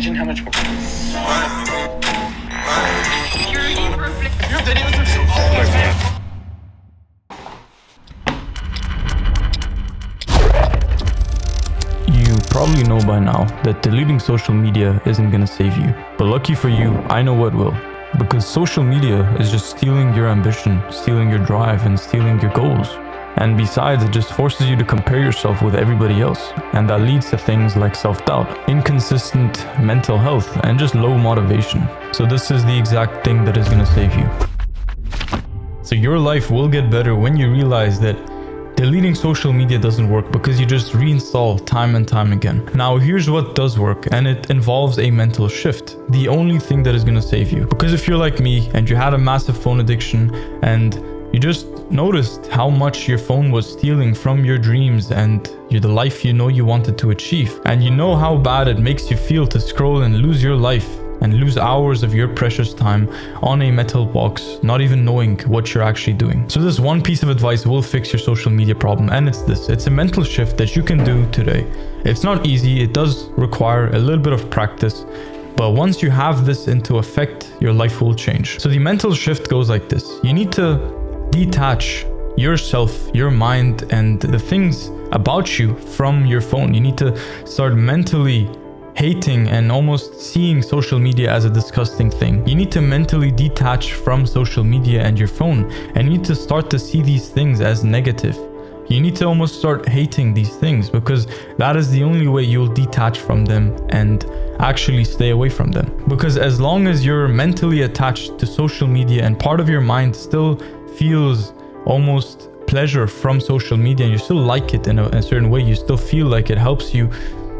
Imagine how much more. Your videos are so awful. You probably know by now that deleting social media isn't gonna save you. But lucky for you, I know what will. Because social media is just stealing your ambition, stealing your drive, and stealing your goals. And besides, it just forces you to compare yourself with everybody else. And that leads to things like self-doubt, inconsistent mental health, and just low motivation. So this is the exact thing that is gonna save you. So your life will get better when you realize that deleting social media doesn't work because you just reinstall time and time again. Now here's what does work, and it involves a mental shift. The only thing that is gonna save you. Because if you're like me and you had a massive phone addiction and you just noticed how much your phone was stealing from your dreams and the life you know you wanted to achieve, and you know how bad it makes you feel to scroll and lose your life and lose hours of your precious time on a metal box, not even knowing what you're actually doing. So this one piece of advice will fix your social media problem, and it's this. It's a mental shift that you can do today. It's not easy, it does require a little bit of practice, but once you have this into effect, your life will change. So the mental shift goes like this. You need to detach yourself, your mind, and the things about you from your phone. You need to start mentally hating and almost seeing social media as a disgusting thing. You need to mentally detach from social media and your phone, and you need to start to see these things as negative. You need to almost start hating these things, because that is the only way you'll detach from them and actually stay away from them. Because as long as you're mentally attached to social media and part of your mind still feels almost pleasure from social media and you still like it in a certain way, you still feel like it helps you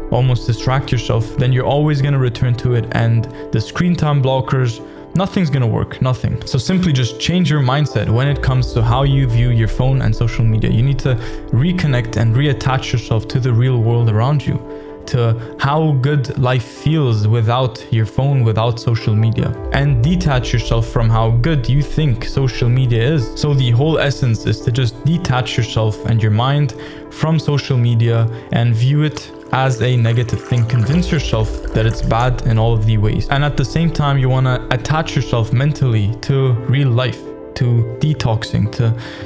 almost distract yourself, then you're always going to return to it, and the screen time blockers, nothing's going to work, nothing. So simply just change your mindset when it comes to how you view your phone and social media. You need to reconnect and reattach yourself to the real world around you, to how good life feels without your phone, without social media, and detach yourself from how good you think social media is. So the whole essence is to just detach yourself and your mind from social media and view it as a negative thing. Convince yourself that it's bad in all of the ways. And at the same time, you want to attach yourself mentally to real life, to detoxing,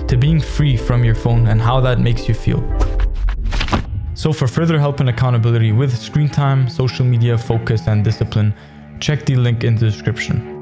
to being free from your phone and how that makes you feel. So for further help and accountability with screen time, social media, focus, and discipline, check the link in the description.